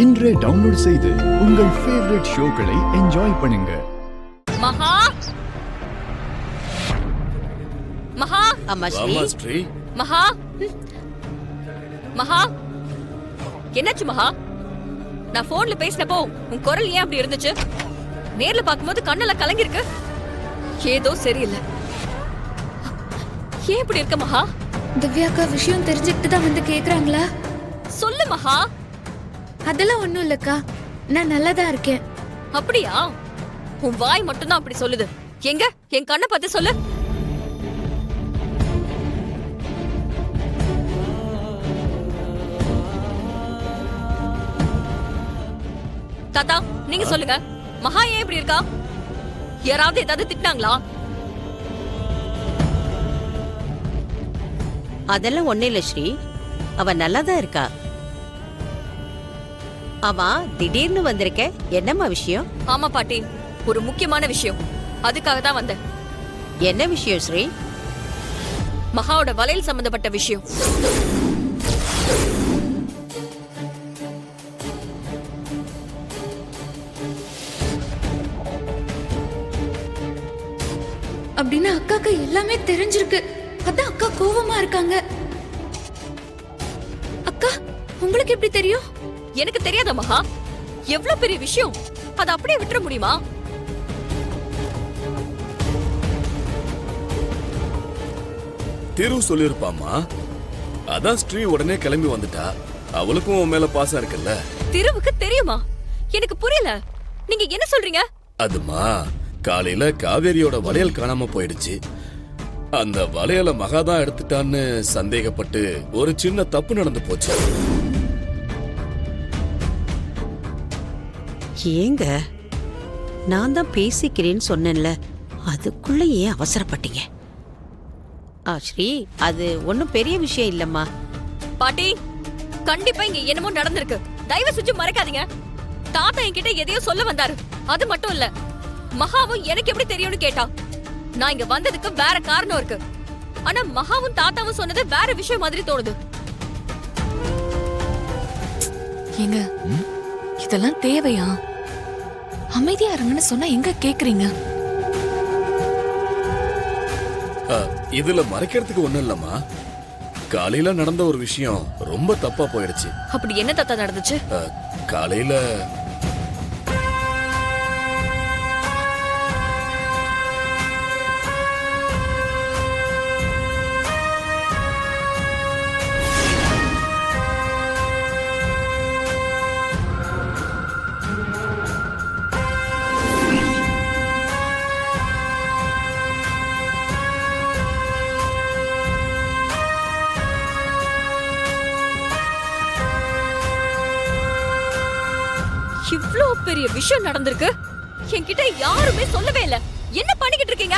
இன்றே டவுன்லோட் செய்து உங்கள் ஃபேவரட் ஷோக்களை என்ஜாய் பண்ணுங்க. மகா மகா அம்மா ஸ்ரீ மகா மகா என்னாச்சு மகா? நான் போன்ல பேசினப்போ உன் குரல் ஏன் அப்படி இருந்துச்சு? நேர்ல பாக்கும்போது கண்ணெல்லாம் கலங்கிருக்கு. ஏதோ சரியில்லை. ஏன் இப்படி இருக்க மகா? திவ்யாக்கா விஷயம் தெரிஞ்சுக்கிட்டு தான் வந்து கேக்குறாங்களா? சொல்லு மகா. அதெல்லாம் ஒண்ணும் இல்லக்கா, நான் நல்லாதான் இருக்கேன். அப்படியா? உன் வாய் மட்டும்தான் அப்படி சொல்லுது. எங்க என் கண்ணை பார்த்து சொல்லு. தாத்தா நீங்க சொல்லுங்க, மகா ஏன் இப்படி இருக்கா? யாராவது ஏதாவது திட்டினாங்களா? அதெல்லாம் ஒண்ணு இல்ல ஸ்ரீ, அவ நல்லாதான் இருக்கா. ஆமா, திடீர்னு வந்திருக்க, என்னம்மா விஷயம்? ஆமா பாட்டி, ஒரு முக்கியமான விஷயம். அதுக்காக தான் வந்தேன். என்ன விஷயம் ஸ்ரீ? மகாவோட வளையல் சம்பந்தப்பட்ட விஷயம். அப்படின்னு அக்காக்கு எல்லாமே தெரிஞ்சிருக்கு. அதான் அக்கா கோவமா இருக்காங்க. அக்கா, உங்களுக்கு எப்படி தெரியும்? எனக்கு தெரியாத மகா, எவ்வளவு பெரிய விஷயம், அதை அப்படியே விட்டுற முடியுமா? திரு சொல்லிருப்பாமா. அதான் ஸ்ரீ உடனே கிளம்பி வந்துட்டா. அவளுக்கும் உன் மேல பாசம் இருக்குல்ல. திருவுக்கு தெரியுமா? எனக்கு புரியல. நீங்க என்ன சொல்றீங்க? அதுமா, காலையில காவேரியோட வளையல் காணாம போயிடுச்சு. அந்த வளையல மகாதான் எடுத்துட்டான்னு சந்தேகப்பட்டு ஒரு சின்ன தப்பு நடந்து போச்சு. ஏங்க, நான் தான் பேசிக்கிறேன்னு சொன்னேன்ல, அதுக்குள்ள ஏன் அவசரப்பட்டீங்க? ஸ்ரீ, அது ஒன்னும் பெரிய விஷயம் இல்லம்மா. பாட்டி, கண்டிப்பா இங்க என்னமோ நடந்திருக்கு. தயவு செஞ்சு மறைக்காதீங்க. தாத்தா என்கிட்ட எதையோ சொல்ல வந்தாரு. அது மட்டும் இல்ல, மகாவும் எனக்கு எப்படி தெரியும்னு கேட்டா. நான் இங்க வந்ததுக்கு வேற காரணம் இருக்கு. ஆனா மகாவும் தாத்தாவும் சொன்னது வேற விஷயம் மாதிரி தோணுது. ஏங்க, இதெல்லாம் தேவையா? அமைதியா இருங்கன்னு சொன்னா எங்க கேக்குறீங்க? இதுல மறைக்கிறதுக்கு ஒண்ணும் இல்லம்மா. காலையில நடந்த ஒரு விஷயம் ரொம்ப தப்பா போயிடுச்சு. அப்படி என்ன தாத்தா நடந்துச்சு? காலையில இவ்ளோ பெரிய விஷயம் நடந்திருக்கு. என்கிட்ட யாருமே சொல்லவே இல்ல. என்ன பண்ணிக்கிட்டு இருக்கீங்க?